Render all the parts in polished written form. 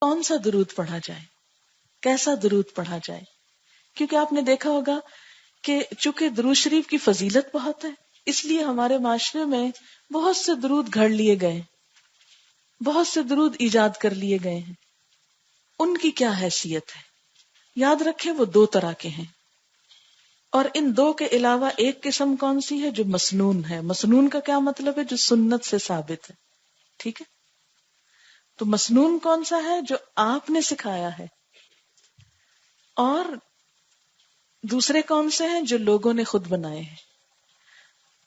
کون سا درود پڑھا جائے، کیسا درود پڑھا جائے. کیونکہ آپ نے دیکھا ہوگا کہ چونکہ درود شریف کی فضیلت بہت ہے، اس لیے ہمارے معاشرے میں بہت سے درود گھڑ لیے گئے، بہت سے درود ایجاد کر لیے گئے ہیں. ان کی کیا حیثیت ہے؟ یاد رکھیں وہ دو طرح کے ہیں، اور ان دو کے علاوہ ایک قسم کون سی ہے؟ جو مسنون ہے. مسنون کا کیا مطلب ہے؟ جو سنت سے ثابت ہے. ٹھیک ہے، تو مسنون کون سا ہے؟ جو آپ نے سکھایا ہے. اور دوسرے کون سے ہیں؟ جو لوگوں نے خود بنائے ہیں.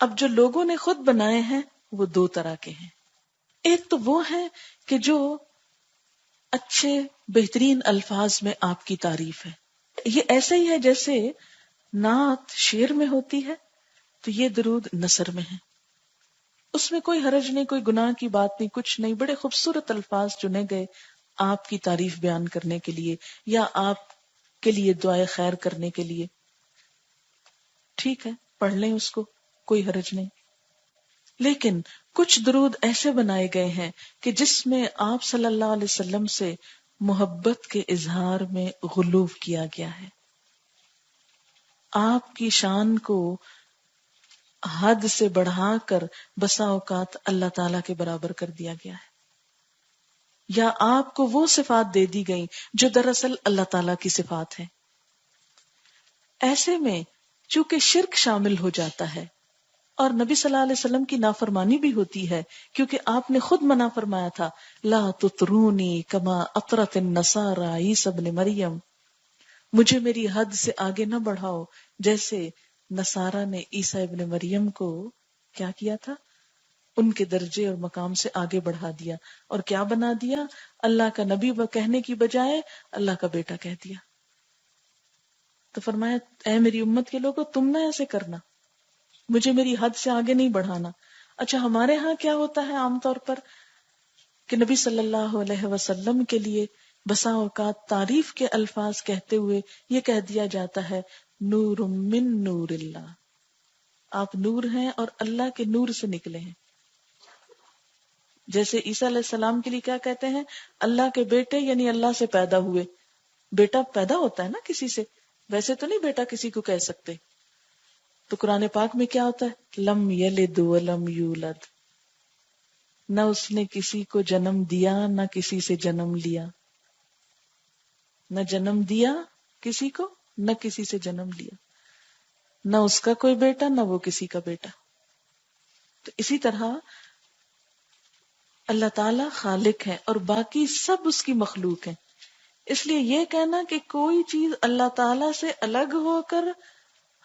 اب جو لوگوں نے خود بنائے ہیں وہ دو طرح کے ہیں. ایک تو وہ ہے کہ جو اچھے بہترین الفاظ میں آپ کی تعریف ہے. یہ ایسے ہی ہے جیسے نعت شعر میں ہوتی ہے، تو یہ درود نثر میں ہے. اس میں کوئی حرج نہیں، کوئی گناہ کی بات نہیں، کچھ نہیں. بڑے خوبصورت الفاظ چنے گئے آپ کی تعریف بیان کرنے کے لیے یا آپ کے لیے دعائے خیر کرنے کے لیے. ٹھیک ہے، پڑھ لیں اس کو، کوئی حرج نہیں. لیکن کچھ درود ایسے بنائے گئے ہیں کہ جس میں آپ صلی اللہ علیہ وسلم سے محبت کے اظہار میں غلو کیا گیا ہے، آپ کی شان کو حد سے بڑھا کر بسا اوقات اللہ تعالی کے برابر کر دیا گیا ہے، یا آپ کو وہ صفات دے دی گئی جو دراصل اللہ تعالی کی صفات ہیں. ایسے میں چونکہ شرک شامل ہو جاتا ہے اور نبی صلی اللہ علیہ وسلم کی نافرمانی بھی ہوتی ہے، کیونکہ آپ نے خود منع فرمایا تھا لا تطرونی کما اطرت النصارى عیسی ابن مریم، مجھے میری حد سے آگے نہ بڑھاؤ جیسے نصارہ نے عیسی ابن مریم کو کیا کیا تھا، ان کے درجے اور مقام سے آگے بڑھا دیا، اور کیا بنا دیا؟ اللہ کا نبی کہنے کی بجائے اللہ کا بیٹا کہہ دیا. تو فرمایا اے میری امت کے لوگوں، تم نہ ایسے کرنا، مجھے میری حد سے آگے نہیں بڑھانا. اچھا، ہمارے ہاں کیا ہوتا ہے عام طور پر کہ نبی صلی اللہ علیہ وسلم کے لیے بسا اوقات تعریف کے الفاظ کہتے ہوئے یہ کہہ دیا جاتا ہے نور من نور اللہ، آپ نور ہیں اور اللہ کے نور سے نکلے ہیں. جیسے عیسیٰ علیہ السلام کے لیے کیا کہتے ہیں؟ اللہ کے بیٹے، یعنی اللہ سے پیدا ہوئے. بیٹا پیدا ہوتا ہے نا کسی سے، ویسے تو نہیں بیٹا کسی کو کہہ سکتے. تو قرآن پاک میں کیا ہوتا ہے؟ لم یلد ولم یولد، نہ اس نے کسی کو جنم دیا نہ کسی سے جنم لیا، نہ جنم دیا کسی کو نہ کسی سے جنم لیا، نہ اس کا کوئی بیٹا نہ وہ کسی کا بیٹا. تو اسی طرح اللہ تعالی خالق ہے اور باقی سب اس کی مخلوق ہیں. اس لیے یہ کہنا کہ کوئی چیز اللہ تعالی سے الگ ہو کر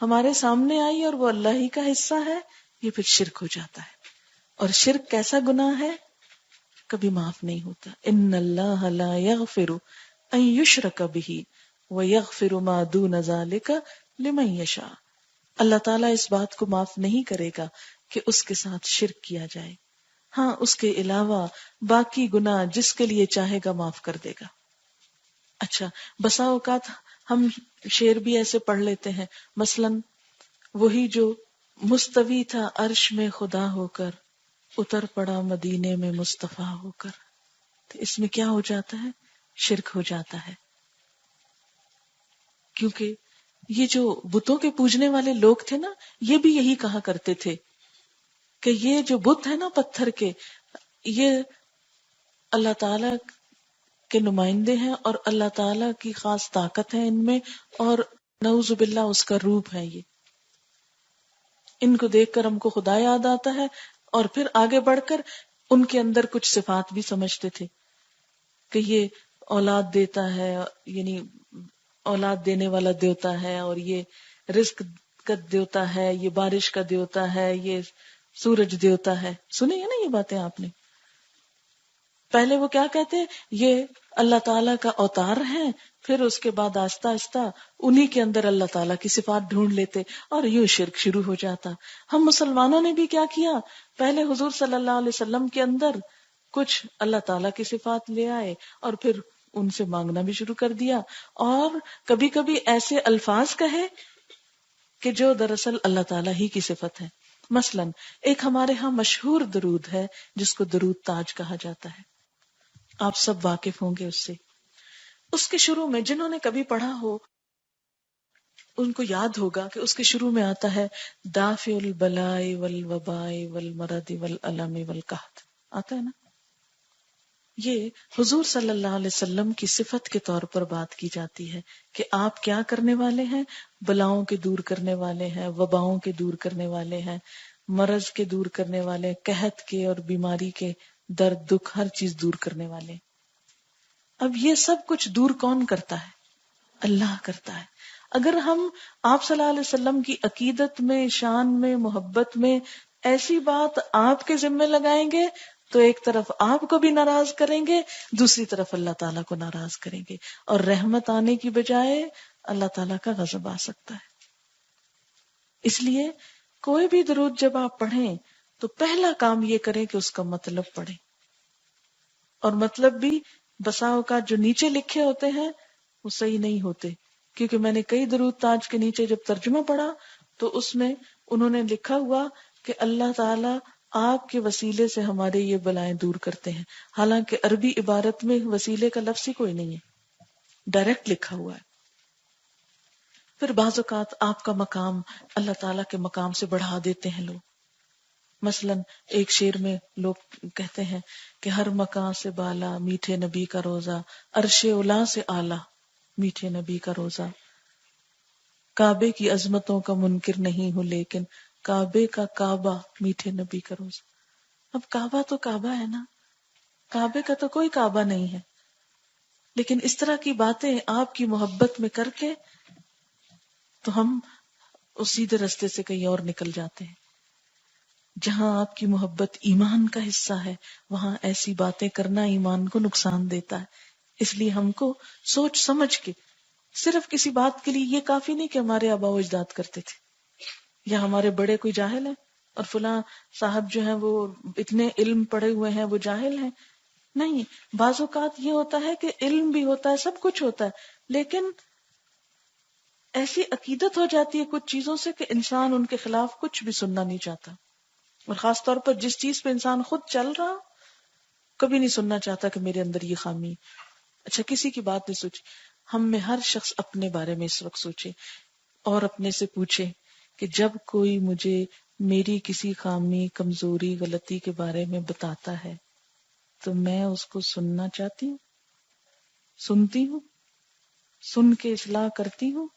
ہمارے سامنے آئی اور وہ اللہ ہی کا حصہ ہے، یہ پھر شرک ہو جاتا ہے. اور شرک کیسا گناہ ہے؟ کبھی معاف نہیں ہوتا. ان اللہ لا یغفر ان یشرک بہ ویغفر ما دون ذلک لمن یشاء. اللہ تعالیٰ اس بات کو معاف نہیں کرے گا کہ اس کے ساتھ شرک کیا جائے. ہاں، اس کے علاوہ باقی گناہ جس کے لیے چاہے گا معاف کر دے گا. اچھا، بسا اوقات ہم شعر بھی ایسے پڑھ لیتے ہیں، مثلا وہی جو مستوی تھا عرش میں خدا ہو کر، اتر پڑا مدینے میں مصطفیٰ ہو کر. تو اس میں کیا ہو جاتا ہے؟ شرک ہو جاتا ہے. کیونکہ یہ جو بتوں کے پوجنے والے لوگ تھے نا، یہ بھی یہی کہا کرتے تھے کہ یہ جو بت ہے نا پتھر کے، یہ اللہ تعالی کے نمائندے ہیں اور اللہ تعالی کی خاص طاقت ہے ان میں، اور نعوذ باللہ اس کا روپ ہے. یہ ان کو دیکھ کر ہم کو خدا یاد آتا ہے، اور پھر آگے بڑھ کر ان کے اندر کچھ صفات بھی سمجھتے تھے کہ یہ اولاد دیتا ہے، یعنی اولاد دینے والا دیوتا ہے، اور یہ رزق کا دیوتا ہے، یہ بارش کا دیوتا ہے، یہ سورج دیوتا ہے. سنی ہے نا یہ باتیں آپ نے؟ پہلے وہ کیا کہتے ہیں؟ یہ اللہ تعالیٰ کا اوتار ہے، پھر اس کے بعد آہستہ آہستہ انہی کے اندر اللہ تعالیٰ کی صفات ڈھونڈ لیتے اور یوں شرک شروع ہو جاتا. ہم مسلمانوں نے بھی کیا کیا؟ پہلے حضور صلی اللہ علیہ وسلم کے اندر کچھ اللہ تعالیٰ کی صفات لے آئے اور پھر ان سے مانگنا بھی شروع کر دیا، اور کبھی کبھی ایسے الفاظ کہے کہ جو دراصل اللہ تعالیٰ ہی کی صفت ہے. مثلا ایک ہمارے ہاں مشہور درود ہے جس کو درود تاج کہا جاتا ہے. آپ سب واقف ہوں گے اس سے. اس کے شروع میں جنہوں نے کبھی پڑھا ہو ان کو یاد ہوگا کہ اس کے شروع میں آتا ہے دافع البلاء والوباء والمرض والالم والقحط. آتا ہے نا. یہ حضور صلی اللہ علیہ وسلم کی صفت کے طور پر بات کی جاتی ہے کہ آپ کیا کرنے والے ہیں. بلاؤں کے دور کرنے والے ہیں، وباؤں کے دور کرنے والے ہیں، مرض کے دور کرنے والے، قحط کے اور بیماری کے، درد دکھ ہر چیز دور کرنے والے. اب یہ سب کچھ دور کون کرتا ہے؟ اللہ کرتا ہے. اگر ہم آپ صلی اللہ علیہ وسلم کی عقیدت میں، شان میں، محبت میں ایسی بات آپ کے ذمے لگائیں گے تو ایک طرف آپ کو بھی ناراض کریں گے، دوسری طرف اللہ تعالیٰ کو ناراض کریں گے، اور رحمت آنے کی بجائے اللہ تعالیٰ کا غضب آ سکتا ہے. اس لیے کوئی بھی درود جب آپ پڑھیں تو پہلا کام یہ کریں کہ اس کا مطلب پڑھیں. اور مطلب بھی بسا اوقات جو نیچے لکھے ہوتے ہیں وہ صحیح نہیں ہوتے، کیونکہ میں نے کئی درود تاج کے نیچے جب ترجمہ پڑھا تو اس میں انہوں نے لکھا ہوا کہ اللہ تعالیٰ آپ کے وسیلے سے ہمارے یہ بلائیں دور کرتے ہیں، حالانکہ عربی عبارت میں وسیلے کا لفظ ہی کوئی نہیں ہے، ڈائریکٹ لکھا ہوا ہے. پھر بعض اوقات آپ کا مقام اللہ تعالیٰ کے مقام سے بڑھا دیتے ہیں لوگ. مثلا ایک شعر میں لوگ کہتے ہیں کہ ہر مکان سے بالا میٹھے نبی کا روزہ، عرش اولا سے اعلیٰ میٹھے نبی کا روزہ، کعبے کی عظمتوں کا منکر نہیں ہوں لیکن کعبے کا کعبہ میٹھے نبی کا روزہ. اب کعبہ تو کعبہ ہے نا، کعبے کا تو کوئی کعبہ نہیں ہے، لیکن اس طرح کی باتیں آپ کی محبت میں کر کے تو ہم اس سیدھے رستے سے کہیں اور نکل جاتے ہیں. جہاں آپ کی محبت ایمان کا حصہ ہے وہاں ایسی باتیں کرنا ایمان کو نقصان دیتا ہے. اس لیے ہم کو سوچ سمجھ کے، صرف کسی بات کے لیے یہ کافی نہیں کہ ہمارے آبا و اجداد کرتے تھے یا ہمارے بڑے کوئی جاہل ہیں اور فلاں صاحب جو ہیں وہ اتنے علم پڑھے ہوئے ہیں وہ جاہل ہیں. نہیں، بعض اوقات یہ ہوتا ہے کہ علم بھی ہوتا ہے، سب کچھ ہوتا ہے، لیکن ایسی عقیدت ہو جاتی ہے کچھ چیزوں سے کہ انسان ان کے خلاف کچھ بھی سننا نہیں چاہتا. اور خاص طور پر جس چیز پہ انسان خود چل رہا کبھی نہیں سننا چاہتا کہ میرے اندر یہ خامی ہے. اچھا کسی کی بات نہیں سوچی، ہم میں ہر شخص اپنے بارے میں اس وقت سوچے اور اپنے سے پوچھے کہ جب کوئی مجھے میری کسی خامی، کمزوری، غلطی کے بارے میں بتاتا ہے تو میں اس کو سننا چاہتی ہوں، سنتی ہوں، سن کے اصلاح کرتی ہوں،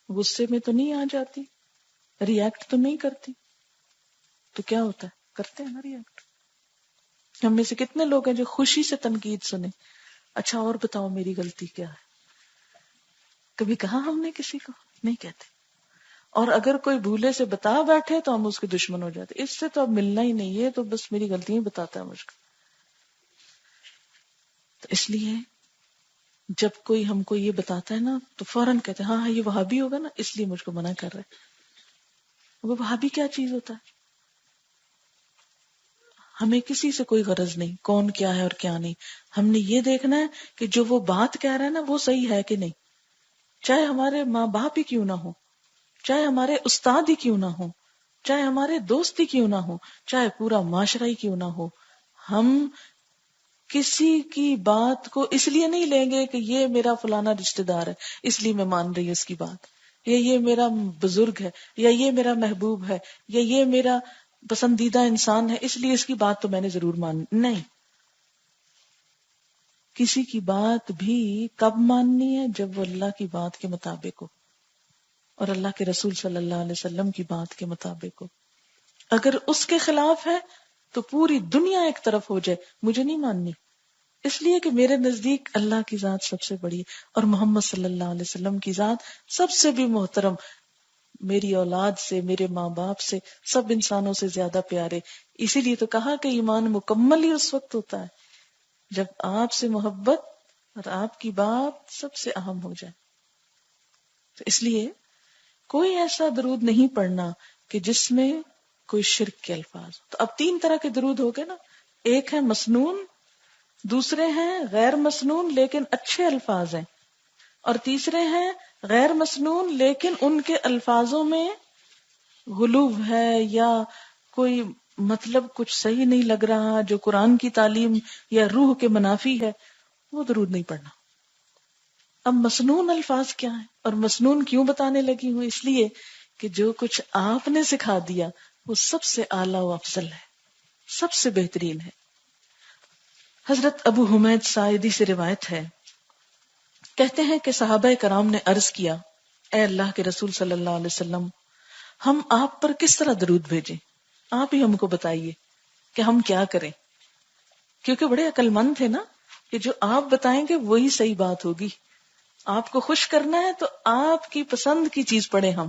غصے میں تو نہیں آ جاتی، ریئیکٹ تو نہیں کرتی. تو کیا ہوتا ہے؟ کرتے ہیں نا ریئیکٹ. ہم میں سے کتنے لوگ ہیں جو خوشی سے تنقید سنیں، اچھا اور بتاؤ میری غلطی کیا ہے. کبھی کہا ہم نے کسی کو؟ نہیں کہتے. اور اگر کوئی بھولے سے بتا بیٹھے تو ہم اس کے دشمن ہو جاتے، اس سے تو اب ملنا ہی نہیں ہے، تو بس میری غلطی ہی بتاتا ہے مجھ کو. تو اس لیے جب کوئی ہم کو یہ بتاتا ہے نا تو فوراً کہتے ہیں ہاں یہ وہابی ہوگا نا اس لیے مجھ کو منع کر رہا ہے. وہ وہابی کیا چیز ہوتا ہے؟ ہمیں کسی سے کوئی غرض نہیں کون کیا ہے اور کیا نہیں. ہم نے یہ دیکھنا ہے کہ جو وہ بات کہہ رہا ہے نا وہ صحیح ہے کہ نہیں، چاہے ہمارے ماں باپ ہی کیوں نہ ہو، چاہے ہمارے استاد ہی کیوں نہ ہو، چاہے ہمارے دوست ہی کیوں نہ ہو، چاہے پورا معاشرہ ہی کیوں نہ ہو. ہم کسی کی بات کو اس لیے نہیں لیں گے کہ یہ میرا فلانا رشتہ دار ہے اس لیے میں مان رہی ہوں اس کی بات، یا یہ میرا بزرگ ہے، یا یہ میرا محبوب ہے، یا یہ میرا پسندیدہ انسان ہے اس لیے اس کی بات تو میں نے ضرور مانی. نہیں، کسی کی بات بھی کب ماننی ہے؟ جب وہ اللہ کی بات کے مطابق ہو اور اللہ کے رسول صلی اللہ علیہ وسلم کی بات کے مطابق ہو. اگر اس کے خلاف ہے تو پوری دنیا ایک طرف ہو جائے، مجھے نہیں ماننی، اس لیے کہ میرے نزدیک اللہ کی ذات سب سے بڑی ہے اور محمد صلی اللہ علیہ وسلم کی ذات سب سے بھی محترم، میری اولاد سے، میرے ماں باپ سے، سب انسانوں سے زیادہ پیارے. اسی لیے تو کہا کہ ایمان مکمل ہی اس وقت ہوتا ہے جب آپ سے محبت اور آپ کی بات سب سے اہم ہو جائے. تو اس لیے کوئی ایسا درود نہیں پڑھنا کہ جس میں کوئی شرک کے الفاظ. تو اب 3 طرح کے درود ہو گئے نا، ایک ہے مسنون، دوسرے ہیں غیر مسنون لیکن اچھے الفاظ ہیں، اور تیسرے ہیں غیر مسنون لیکن ان کے الفاظوں میں غلو ہے یا کوئی مطلب کچھ صحیح نہیں لگ رہا، جو قرآن کی تعلیم یا روح کے منافی ہے، وہ درود نہیں پڑھنا۔ اب مسنون الفاظ کیا ہیں اور مسنون کیوں بتانے لگی ہوں؟ اس لیے کہ جو کچھ آپ نے سکھا دیا وہ سب سے اعلیٰ و افضل ہے، سب سے بہترین ہے۔ حضرت ابو حمید ساعدی سے روایت ہے، کہتے ہیں کہ صحابہ کرام نے عرض کیا، اے اللہ کے رسول صلی اللہ علیہ وسلم، ہم آپ پر کس طرح درود بھیجیں؟ آپ ہی ہم کو بتائیے کہ ہم کیا کریں، کیونکہ بڑے عقل مند تھے نا کہ جو آپ بتائیں گے وہی صحیح بات ہوگی۔ آپ کو خوش کرنا ہے تو آپ کی پسند کی چیز پڑھیں ہم۔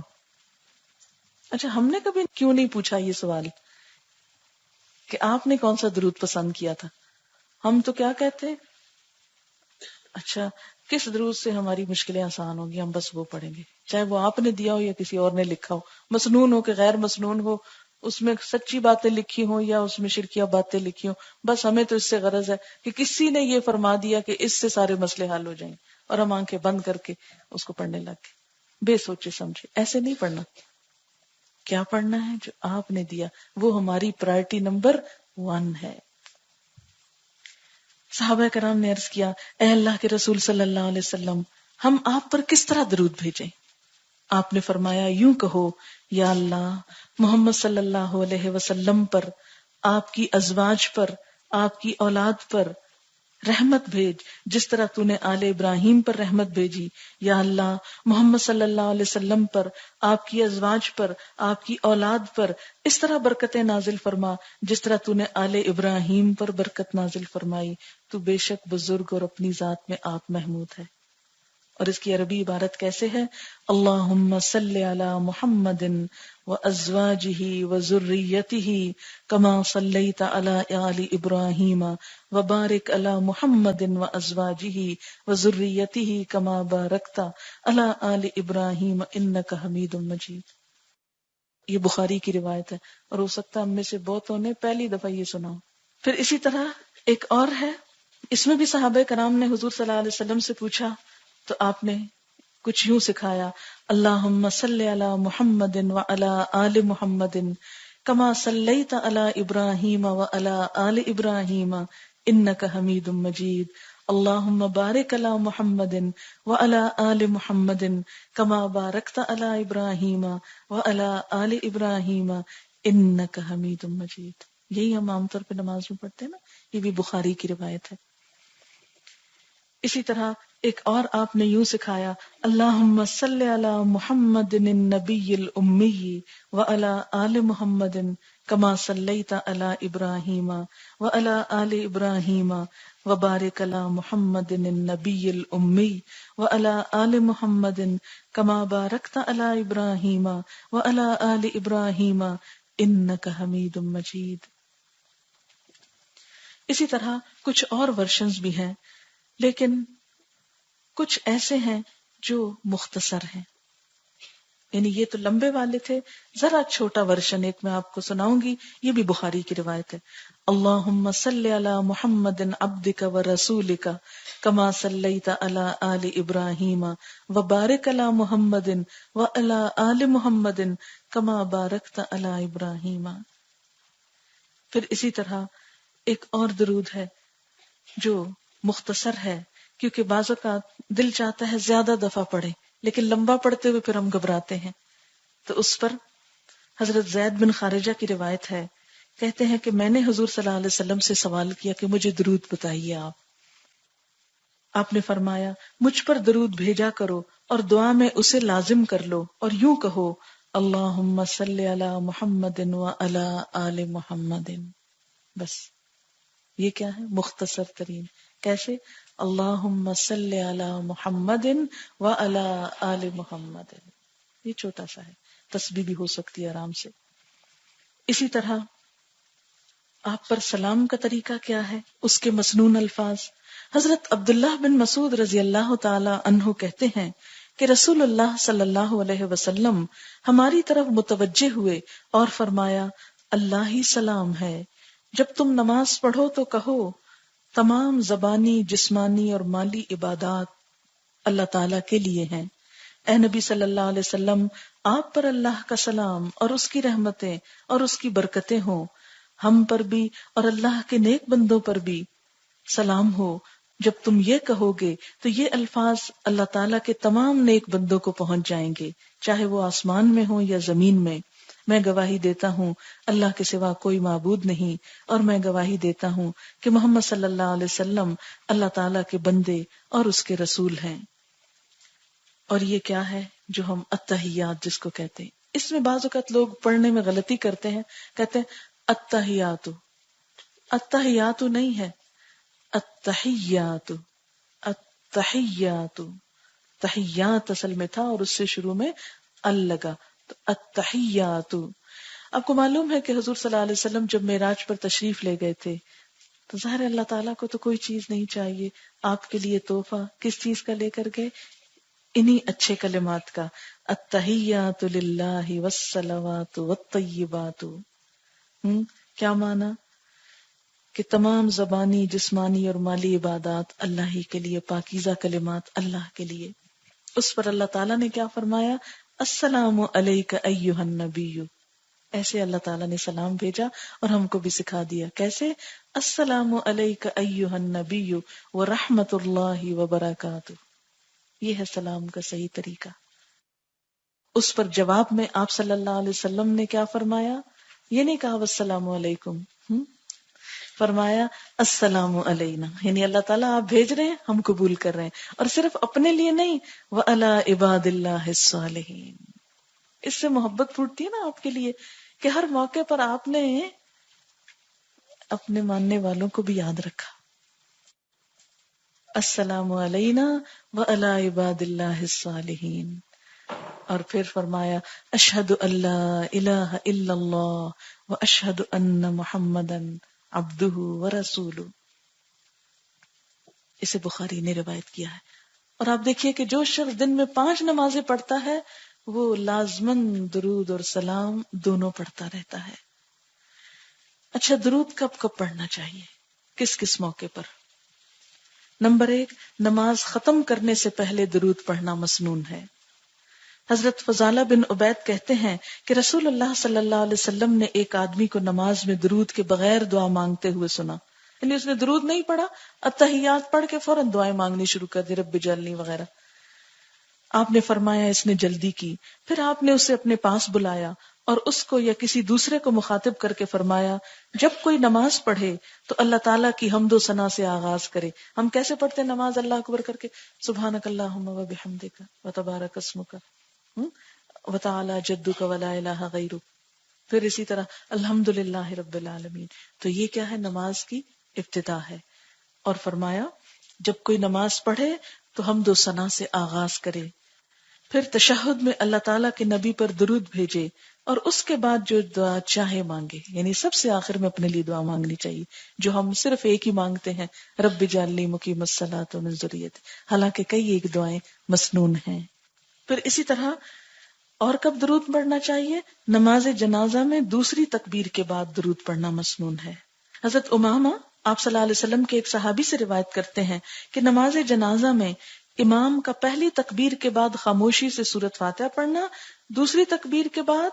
اچھا، ہم نے کبھی کیوں نہیں پوچھا یہ سوال کہ آپ نے کون سا درود پسند کیا تھا؟ ہم تو کیا کہتے ہیں، اچھا کس درود سے ہماری مشکلیں آسان ہوگی، ہم بس وہ پڑھیں گے، چاہے وہ آپ نے دیا ہو یا کسی اور نے لکھا ہو، مسنون ہو کہ غیر مسنون ہو، اس میں سچی باتیں لکھی ہوں یا اس میں شرکیہ باتیں لکھی ہوں، بس ہمیں تو اس سے غرض ہے کہ کسی نے یہ فرما دیا کہ اس سے سارے مسئلے حل ہو جائیں، اور ہم آنکھیں بند کر کے اس کو پڑھنے لگ گئے بے سوچے سمجھے۔ ایسے نہیں پڑھنا، کیا پڑھنا ہے جو آپ نے دیا، وہ ہماری پرائرٹی نمبر 1 ہے۔ صحابہ کرام نے عرض کیا، اے اللہ کے رسول صلی اللہ علیہ وسلم، ہم آپ پر کس طرح درود بھیجیں؟ آپ نے فرمایا، یوں کہو، یا اللہ محمد صلی اللہ علیہ وسلم پر، آپ کی ازواج پر، آپ کی اولاد پر رحمت بھیج جس طرح تو نے آل ابراہیم پر رحمت بھیجی۔ یا اللہ محمد صلی اللہ علیہ وسلم پر، آپ کی ازواج پر، آپ کی اولاد پر اس طرح برکتیں نازل فرما جس طرح تو نے آل ابراہیم پر برکت نازل فرمائی، تو بے شک بزرگ اور اپنی ذات میں آپ محمود ہے۔ اور اس کی عربی عبارت کیسے ہے؟ اللہم صلی علی محمد وازواجہ وذریتہ کما صلیت علی آل ابراہیم وبارک علی محمد وازواجہ وذریتہ کما بارکت علی آل ابراہیم انک حمید مجید۔ یہ بخاری کی روایت ہے، اور ہو سکتا ہے ہم میں سے بہتوں نے پہلی دفعہ یہ سنا ہو۔ پھر اسی طرح ایک اور ہے، اس میں بھی صحابہ کرام نے حضور صلی اللہ علیہ وسلم سے پوچھا تو آپ نے کچھ یوں سکھایا، اللہم صلی علی محمد وعلی آل محمد کما صلیت علی ابراہیم وعلی آل ابراہیم انک حمید مجید، اللہم بارک علی محمد وعلی آل محمد کما بارکت علی ابراہیم وعلی آل ابراہیم انک حمید مجید۔ یہی ہم عام طور پہ نماز میں پڑھتے ہیں نا، یہ بھی بخاری کی روایت ہے۔ اسی طرح ایک اور آپ نے یوں سکھایا، اللہم صلی علی محمد النبی الامی وعلی آل محمد کما صلیت علی ابراہیم وعلی آل ابراہیم وبارک علی محمد النبی الامی وعلی آل محمد کما بارکت علی ابراہیم وعلی آل ابراہیم انک حمید مجید۔ اسی طرح کچھ اور ورشنز بھی ہیں، لیکن کچھ ایسے ہیں جو مختصر ہیں، یعنی یہ تو لمبے والے تھے، ذرا چھوٹا ورشن ایک میں آپ کو سناؤں گی، یہ بھی بخاری کی روایت ہے۔ اللہم صلی علی محمد عبدک و رسولک کما صلیت علی آل ابراہیم وبارک علی محمد وعلی آل محمد کما بارکت علی ابراہیم۔ پھر اسی طرح ایک اور درود ہے جو مختصر ہے، کیونکہ بعض اوقات دل چاہتا ہے زیادہ دفعہ پڑھے لیکن لمبا پڑھتے ہوئے پھر ہم گھبراتے ہیں، تو اس پر حضرت زید بن خارجہ کی روایت ہے، کہتے ہیں کہ میں نے حضور صلی اللہ علیہ وسلم سے سوال کیا کہ مجھے درود بتائیے آپ نے فرمایا مجھ پر درود بھیجا کرو اور دعا میں اسے لازم کر لو، اور یوں کہو اللہم صلی علی محمد وعلی آل محمد۔ بس یہ کیا ہے؟ مختصر ترین۔ کیسے؟ اللہم صلی علی محمد وعلی آل محمد، یہ چھوٹا سا ہے، تسبیح بھی ہو سکتی ہے آرام سے۔ اسی طرح آپ پر سلام کا طریقہ کیا ہے، اس کے مسنون الفاظ۔ حضرت عبداللہ بن مسعود رضی اللہ تعالی عنہ کہتے ہیں کہ رسول اللہ صلی اللہ علیہ وسلم ہماری طرف متوجہ ہوئے اور فرمایا، اللہ ہی سلام ہے، جب تم نماز پڑھو تو کہو تمام زبانی، جسمانی اور مالی عبادات اللہ تعالیٰ کے لیے ہیں۔ اے نبی صلی اللہ علیہ وسلم، آپ پر اللہ کا سلام اور اس کی رحمتیں اور اس کی برکتیں ہوں۔ ہم پر بھی اور اللہ کے نیک بندوں پر بھی سلام ہو۔ جب تم یہ کہو گے تو یہ الفاظ اللہ تعالیٰ کے تمام نیک بندوں کو پہنچ جائیں گے، چاہے وہ آسمان میں ہوں یا زمین میں۔ میں گواہی دیتا ہوں اللہ کے سوا کوئی معبود نہیں، اور میں گواہی دیتا ہوں کہ محمد صلی اللہ علیہ وسلم اللہ تعالیٰ کے بندے اور اس کے رسول ہیں۔ اور یہ کیا ہے جو ہم التحیات جس کو کہتے ہیں، اس میں بعض اوقات لوگ پڑھنے میں غلطی کرتے ہیں، کہتے ہیں التحیات، التحیات نہیں ہے، التحیات، التحیات، تحیات اصل میں تھا اور اس سے شروع میں ال لگا، تو التحیات۔ آپ کو معلوم ہے کہ حضور صلی اللہ علیہ وسلم جب معراج پر تشریف لے گئے تھے تو ظاہر اللہ تعالیٰ کو تو کوئی چیز نہیں چاہیے، آپ کے لیے تحفہ کس چیز کا لے کر گئے؟ انہی اچھے کلمات کا، التحیات للہ والصلوات والطیبات۔ کیا معنی؟ کہ تمام زبانی، جسمانی اور مالی عبادات اللہ ہی کے لیے، پاکیزہ کلمات اللہ کے لیے۔ اس پر اللہ تعالیٰ نے کیا فرمایا؟ السلام علیک ایھا النبی، ایسے اللہ تعالیٰ نے سلام بھیجا اور ہم کو بھی سکھا دیا کیسے، السلام علیک ایھا النبی ورحمۃ اللہ وبرکاتہ۔ یہ ہے سلام کا صحیح طریقہ۔ اس پر جواب میں آپ صلی اللہ علیہ وسلم نے کیا فرمایا؟ یہ نہیں کہا والسلام علیکم، فرمایا السلام علینا، یعنی اللہ تعالیٰ آپ بھیج رہے ہیں، ہم قبول کر رہے ہیں، اور صرف اپنے لیے نہیں، وَعَلَىٰ عِبَادِ اللَّهِ الصَّالِحِينَ۔ اس سے محبت پھوٹتی ہے نا آپ کے لیے کہ ہر موقع پر آپ نے اپنے ماننے والوں کو بھی یاد رکھا۔ السلام علینا وعلی عباد اللہ الصالحین۔ اور پھر فرمایا اشہد ان لا الہ الا اللہ واشہد ان محمدا عبدہ ورسولہ۔ اسے بخاری نے روایت کیا ہے۔ اور آپ دیکھیے کہ جو شخص دن میں 5 نمازیں پڑھتا ہے وہ لازماً درود اور سلام دونوں پڑھتا رہتا ہے۔ اچھا، درود کب کب پڑھنا چاہیے، کس کس موقع پر؟ نمبر 1، نماز ختم کرنے سے پہلے درود پڑھنا مسنون ہے۔ حضرت فضالہ بن عبید کہتے ہیں کہ رسول اللہ صلی اللہ علیہ وسلم نے ایک آدمی کو نماز میں درود کے بغیر دعا مانگتے ہوئے سنا، یعنی اس نے درود نہیں پڑھا، التحیات پڑھ کے فوراً دعائیں مانگنی شروع کر دی، رب اجعلنی وغیرہ۔ آپ نے فرمایا اس نے جلدی کی، پھر آپ نے اسے اپنے پاس بلایا اور اس کو یا کسی دوسرے کو مخاطب کر کے فرمایا جب کوئی نماز پڑھے تو اللہ تعالیٰ کی حمد و ثنا سے آغاز کرے۔ ہم کیسے پڑھتے ہیں نماز اللہ اکبر کر کے؟ سبحانک اللہم و بحمدک و تبارک اسمک و تعالی جدک و لا الہ غیرک، پھر اسی طرح الحمدللہ رب العالمین۔ تو یہ کیا ہے؟ نماز کی ابتدا ہے۔ اور فرمایا جب کوئی نماز پڑھے تو حمد و ثنا سے آغاز کرے، پھر تشہد میں اللہ تعالیٰ کے نبی پر درود بھیجے اور اس کے بعد جو دعا چاہے مانگے، یعنی سب سے آخر میں اپنے لیے دعا مانگنی چاہیے، جو ہم صرف ایک ہی مانگتے ہیں، رب اجعلنی مقیم الصلاۃ ومن ذریتی، حالانکہ کئی ایک دعائیں مسنون ہیں۔ پھر اسی طرح اور کب درود پڑھنا چاہیے؟ نماز جنازہ میں دوسری تکبیر کے بعد درود پڑھنا مسنون ہے۔ حضرت امامہ آپ صلی اللہ علیہ وسلم کے ایک صحابی سے روایت کرتے ہیں کہ نماز جنازہ میں امام کا پہلی تکبیر کے بعد خاموشی سے سورۃ فاتحہ پڑھنا، دوسری تکبیر کے بعد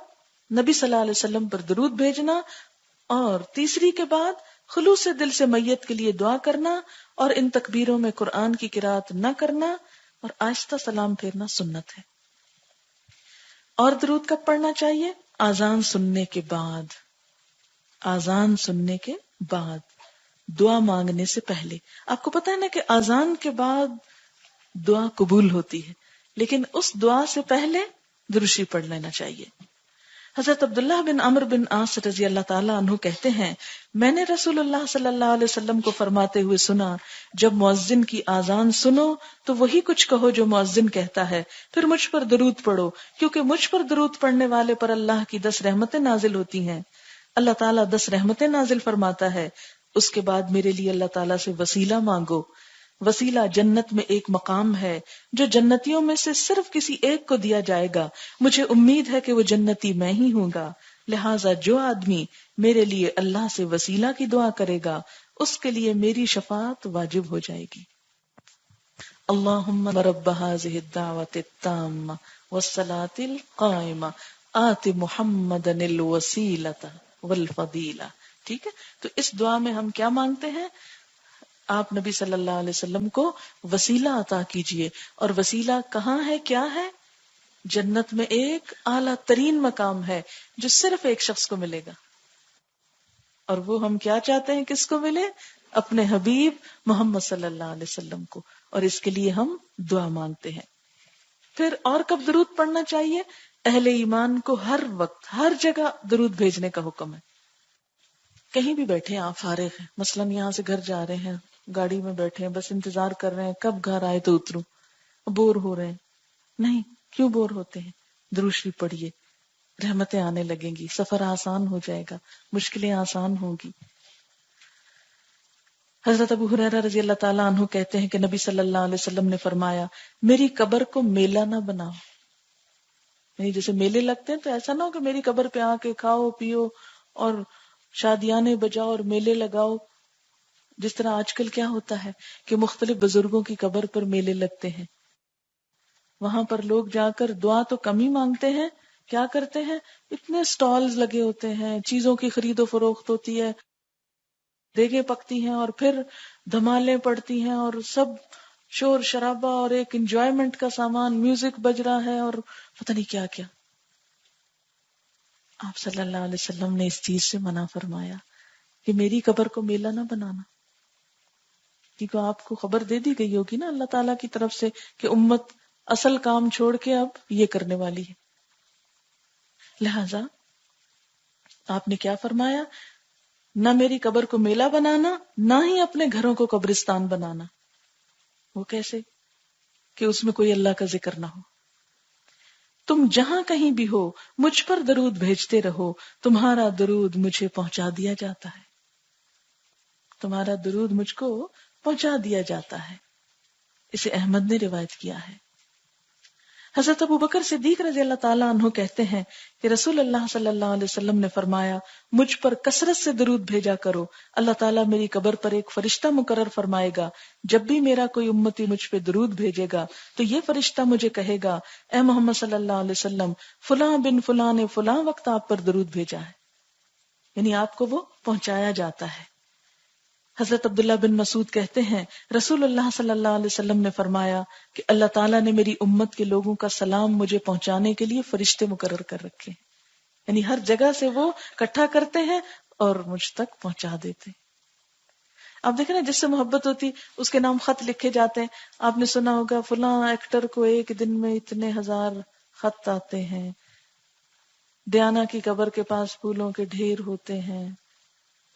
نبی صلی اللہ علیہ وسلم پر درود بھیجنا، اور تیسری کے بعد خلوص دل سے میت کے لیے دعا کرنا، اور ان تکبیروں میں قرآن کی قرات نہ کرنا اور آہستہ سلام پھیرنا سنت ہے۔ اور درود کب پڑھنا چاہیے؟ آذان سننے کے بعد، آذان سننے کے بعد، دعا مانگنے سے پہلے۔ آپ کو پتہ ہے نا کہ آذان کے بعد دعا قبول ہوتی ہے، لیکن اس دعا سے پہلے درود شریف پڑھ لینا چاہیے۔ حضرت عبداللہ بن عمرو بن عاص رضی اللہ تعالیٰ عنہ کہتے ہیں میں نے رسول اللہ صلی اللہ علیہ وسلم کو فرماتے ہوئے سنا، جب مؤذن کی آذان سنو تو وہی کچھ کہو جو مؤذن کہتا ہے، پھر مجھ پر درود پڑھو، کیونکہ مجھ پر درود پڑھنے والے پر اللہ کی 10 رحمتیں نازل ہوتی ہیں۔ اللہ تعالیٰ 10 رحمتیں نازل فرماتا ہے، اس کے بعد میرے لیے اللہ تعالیٰ سے وسیلہ مانگو۔ وسیلہ جنت میں ایک مقام ہے جو جنتیوں میں سے صرف کسی ایک کو دیا جائے گا، مجھے امید ہے کہ وہ جنتی میں ہی ہوں گا، لہٰذا جو آدمی میرے لیے اللہ سے وسیلہ کی دعا کرے گا اس کے لیے میری شفاعت واجب ہو جائے گی۔ اللہم رب ھذہ الدعوۃ التامہ والصلاۃ القائمہ آت محمدا الوسیلۃ والفضیلہ ٹھیک ہے، تو اس دعا میں ہم کیا مانگتے ہیں؟ آپ نبی صلی اللہ علیہ وسلم کو وسیلہ عطا کیجئے. اور وسیلہ کہاں ہے، کیا ہے؟ جنت میں ایک اعلیٰ ترین مقام ہے جو صرف ایک شخص کو ملے گا، اور وہ ہم کیا چاہتے ہیں کس کو ملے؟ اپنے حبیب محمد صلی اللہ علیہ وسلم کو، اور اس کے لیے ہم دعا مانگتے ہیں. پھر اور کب درود پڑھنا چاہیے؟ اہل ایمان کو ہر وقت ہر جگہ درود بھیجنے کا حکم ہے. کہیں بھی بیٹھے آپ فارغ ہیں، مثلا یہاں سے گھر جا رہے ہیں، گاڑی میں بیٹھے ہیں، بس انتظار کر رہے ہیں کب گھر آئے تو اتروں، بور ہو رہے ہیں. نہیں، کیوں بور ہوتے ہیں؟ درود شریف پڑھیے، رحمتیں آنے لگیں گی، سفر آسان ہو جائے گا، مشکلیں آسان ہوگی. حضرت ابو ہریرہ رضی اللہ تعالیٰ عنہ کہتے ہیں کہ نبی صلی اللہ علیہ وسلم نے فرمایا، میری قبر کو میلہ نہ بناؤ. یعنی جیسے میلے لگتے ہیں تو ایسا نہ ہو کہ میری قبر پہ آ کے کھاؤ پیو اور شادیانے بجاؤ اور میلے لگاؤ. جس طرح آج کل کیا ہوتا ہے کہ مختلف بزرگوں کی قبر پر میلے لگتے ہیں، وہاں پر لوگ جا کر دعا تو کم ہی مانگتے ہیں، کیا کرتے ہیں؟ اتنے سٹالز لگے ہوتے ہیں، چیزوں کی خرید و فروخت ہوتی ہے، دیگیں پکتی ہیں اور پھر دھمالیں پڑتی ہیں اور سب شور شرابہ اور ایک انجوائمنٹ کا سامان، میوزک بج رہا ہے اور پتہ نہیں کیا کیا. آپ صلی اللہ علیہ وسلم نے اس چیز سے منع فرمایا کہ میری قبر کو میلہ نہ بنانا، کیونکہ آپ کو خبر دے دی گئی ہوگی نا اللہ تعالیٰ کی طرف سے کہ امت اصل کام چھوڑ کے اب یہ کرنے والی ہے. لہذا آپ نے کیا فرمایا؟ نہ میری قبر کو میلہ بنانا، نہ ہی اپنے گھروں کو قبرستان بنانا. وہ کیسے؟ کہ اس میں کوئی اللہ کا ذکر نہ ہو. تم جہاں کہیں بھی ہو مجھ پر درود بھیجتے رہو، تمہارا درود مجھے پہنچا دیا جاتا ہے. تمہارا درود مجھ کو پہنچا دیا جاتا ہے. اسے احمد نے روایت کیا ہے. حضرت ابو بکر صدیق رضی اللہ تعالیٰ عنہ کہتے ہیں کہ رسول اللہ صلی اللہ علیہ وسلم نے فرمایا، مجھ پر کثرت سے درود بھیجا کرو، اللہ تعالیٰ میری قبر پر ایک فرشتہ مقرر فرمائے گا، جب بھی میرا کوئی امتی مجھ پہ درود بھیجے گا تو یہ فرشتہ مجھے کہے گا، اے محمد صلی اللہ علیہ وسلم، فلاں بن فلاں نے فلاں وقت آپ پر درود بھیجا ہے. یعنی آپ کو وہ پہنچایا جاتا ہے. حضرت عبداللہ بن مسعود کہتے ہیں رسول اللہ صلی اللہ علیہ وسلم نے فرمایا کہ اللہ تعالیٰ نے میری امت کے لوگوں کا سلام مجھے پہنچانے کے لیے فرشتے مقرر کر رکھے ہیں. یعنی ہر جگہ سے وہ اکٹھا کرتے ہیں اور مجھ تک پہنچا دیتے ہیں. آپ دیکھیں نا، جس سے محبت ہوتی اس کے نام خط لکھے جاتے ہیں. آپ نے سنا ہوگا فلاں ایکٹر کو ایک دن میں اتنے 1000 خط آتے ہیں، دیانا کی قبر کے پاس پھولوں کے ڈھیر ہوتے ہیں.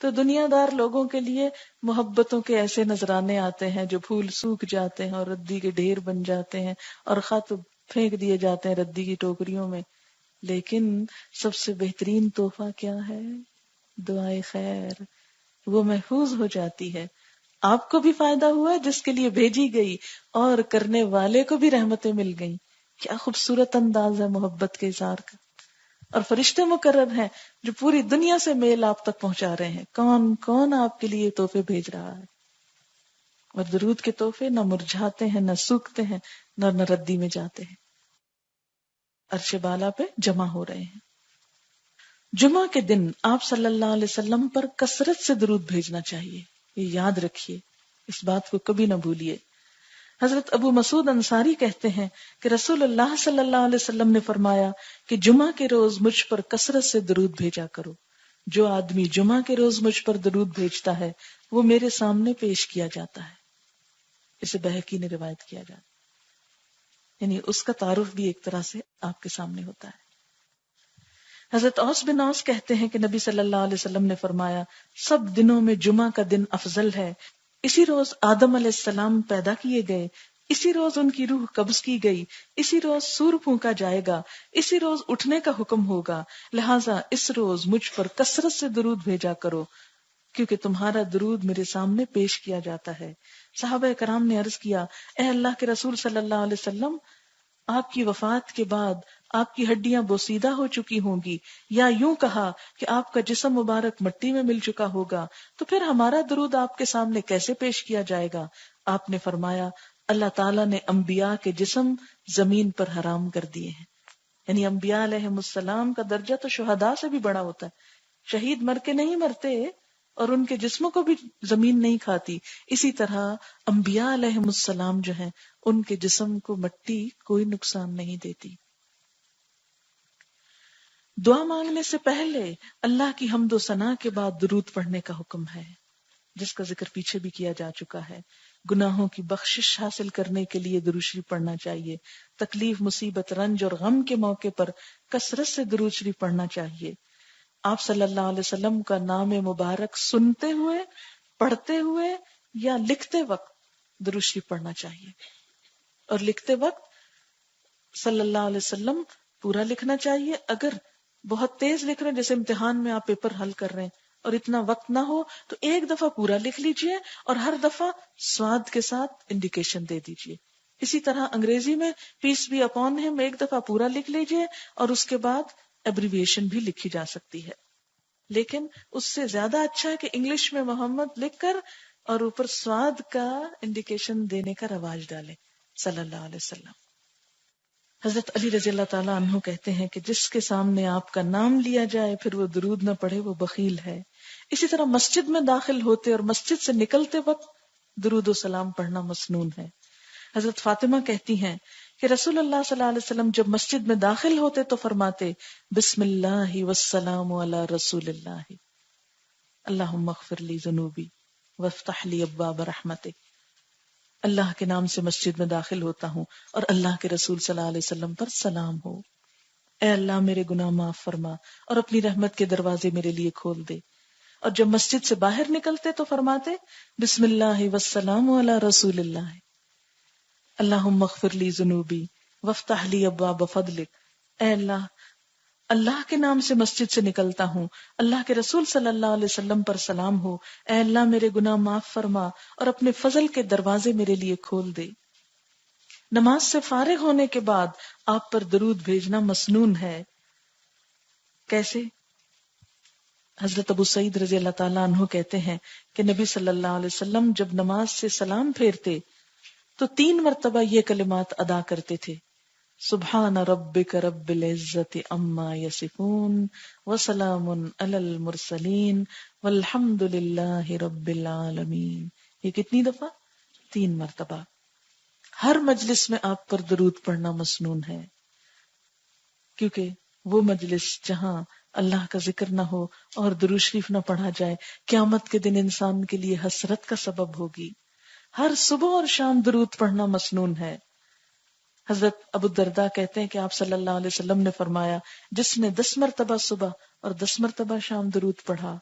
تو دنیا دار لوگوں کے لیے محبتوں کے ایسے نذرانے آتے ہیں جو پھول سوکھ جاتے ہیں اور ردی کے ڈھیر بن جاتے ہیں اور خط پھینک دیے جاتے ہیں ردی کی ٹوکریوں میں. لیکن سب سے بہترین تحفہ کیا ہے؟ دعائے خیر. وہ محفوظ ہو جاتی ہے، آپ کو بھی فائدہ ہوا جس کے لیے بھیجی گئی اور کرنے والے کو بھی رحمتیں مل گئیں. کیا خوبصورت انداز ہے محبت کے اظہار کا. اور فرشتے مقرر ہیں جو پوری دنیا سے میل آپ تک پہنچا رہے ہیں. کون کون آپ کے لیے تحفے بھیج رہا ہے. اور درود کے تحفے نہ مرجھاتے ہیں، نہ سوکھتے ہیں، نہ ردی میں جاتے ہیں، عرش بالا پہ جمع ہو رہے ہیں. جمعہ کے دن آپ صلی اللہ علیہ وسلم پر کثرت سے درود بھیجنا چاہیے. یہ یاد رکھیے، اس بات کو کبھی نہ بھولیے. حضرت ابو مسعود انصاری کہتے ہیں کہ رسول اللہ صلی اللہ علیہ وسلم نے فرمایا کہ جمعہ کے روز مجھ پر کثرت سے درود بھیجا کرو. جو آدمی جمعہ کے روز مجھ پر درود بھیجتا ہے وہ میرے سامنے پیش کیا جاتا ہے. اسے بہقی نے روایت کیا جاتا ہے. یعنی اس کا تعارف بھی ایک طرح سے آپ کے سامنے ہوتا ہے. حضرت اوس بن اوس کہتے ہیں کہ نبی صلی اللہ علیہ وسلم نے فرمایا، سب دنوں میں جمعہ کا دن افضل ہے. اسی روز آدم علیہ السلام پیدا کیے گئے، اسی روز ان کی روح قبض کی گئی، اسی روز سور پھونکا جائے گا، اسی روز اٹھنے کا حکم ہوگا. لہٰذا اس روز مجھ پر کثرت سے درود بھیجا کرو کیونکہ تمہارا درود میرے سامنے پیش کیا جاتا ہے. صحابہ کرام نے عرض کیا، اے اللہ کے رسول صلی اللہ علیہ وسلم، آپ کی وفات کے بعد آپ کی ہڈیاں بوسیدہ ہو چکی ہوں گی، یا یوں کہا کہ آپ کا جسم مبارک مٹی میں مل چکا ہوگا، تو پھر ہمارا درود آپ کے سامنے کیسے پیش کیا جائے گا؟ آپ نے فرمایا، اللہ تعالیٰ نے انبیاء کے جسم زمین پر حرام کر دیے ہیں. یعنی انبیاء علیہ السلام کا درجہ تو شہداء سے بھی بڑا ہوتا ہے. شہید مر کے نہیں مرتے اور ان کے جسموں کو بھی زمین نہیں کھاتی، اسی طرح انبیاء علیہم السلام جو ہیں ان کے جسم کو مٹی کوئی نقصان نہیں دیتی۔ دعا مانگنے سے پہلے اللہ کی حمد و ثنا کے بعد درود پڑھنے کا حکم ہے، جس کا ذکر پیچھے بھی کیا جا چکا ہے۔ گناہوں کی بخشش حاصل کرنے کے لیے درود شریف پڑھنا چاہیے، تکلیف، مصیبت، رنج اور غم کے موقع پر کثرت سے درود شریف پڑھنا چاہیے۔ آپ صلی اللہ علیہ وسلم کا نام مبارک سنتے ہوئے، پڑھتے ہوئے یا لکھتے وقت درود شریف پڑھنا چاہیے، اور لکھتے وقت صلی اللہ علیہ وسلم پورا لکھنا چاہیے۔ اگر بہت تیز لکھ رہے ہیں، جیسے امتحان میں آپ پیپر حل کر رہے ہیں اور اتنا وقت نہ ہو، تو ایک دفعہ پورا لکھ لیجئے اور ہر دفعہ سواد کے ساتھ انڈیکیشن دے دیجئے۔ اسی طرح انگریزی میں پیس بی اپون ہم ایک دفعہ پورا لکھ لیجئے اور اس کے بعد ایبریویشن بھی لکھی جا سکتی ہے، لیکن اس سے زیادہ اچھا ہے کہ انگلش میں محمد لکھ کر اور اوپر سواد کا انڈیکیشن دینے کا رواج ڈالیں صلی اللہ علیہ وسلم۔ حضرت علی رضی اللہ تعالیٰ عنہ کہتے ہیں کہ جس کے سامنے آپ کا نام لیا جائے پھر وہ درود نہ پڑھے وہ بخیل ہے۔ اسی طرح مسجد میں داخل ہوتے اور مسجد سے نکلتے وقت درود و سلام پڑھنا مسنون ہے۔ حضرت فاطمہ کہتی ہیں کہ رسول اللہ صلی اللہ علیہ وسلم جب مسجد میں داخل ہوتے تو فرماتے بسم اللہ والسلام علی رسول اللہ، اللہم اغفر لی ذنوبی وافتح لی ابواب رحمتک۔ اللہ کے نام سے مسجد میں داخل ہوتا ہوں اور اللہ کے رسول صلی اللہ علیہ وسلم پر سلام ہو، اے اللہ میرے گناہ معاف فرما اور اپنی رحمت کے دروازے میرے لیے کھول دے۔ اور جب مسجد سے باہر نکلتے تو فرماتے بسم اللہ والسلام علی رسول اللہ، اللہم اغفر لی ذنوبی وافتح لی ابواب فضلک۔ اے اللہ کے نام سے مسجد سے نکلتا ہوں، اللہ کے رسول صلی اللہ علیہ وسلم پر سلام ہو، اے اللہ میرے گناہ معاف فرما اور اپنے فضل کے دروازے میرے لیے کھول دے۔ نماز سے فارغ ہونے کے بعد آپ پر درود بھیجنا مسنون ہے۔ کیسے؟ حضرت ابو سعید رضی اللہ تعالیٰ عنہ کہتے ہیں کہ نبی صلی اللہ علیہ وسلم جب نماز سے سلام پھیرتے تو 3 مرتبہ یہ کلمات ادا کرتے تھے، سبحان ربک رب العزت عما یصفون وسلام علی المرسلین والحمد للہ رب العالمین۔ یہ کتنی دفعہ؟ 3 مرتبہ۔ ہر مجلس میں آپ پر درود پڑھنا مسنون ہے، کیونکہ وہ مجلس جہاں اللہ کا ذکر نہ ہو اور درود شریف نہ پڑھا جائے قیامت کے دن انسان کے لیے حسرت کا سبب ہوگی۔ ہر صبح اور شام درود پڑھنا مسنون ہے۔ حضرت ابو الدرداء کہتے ہیں کہ آپ صلی اللہ علیہ وسلم نے فرمایا جس نے 10 مرتبہ صبح اور 10 مرتبہ شام درود پڑھا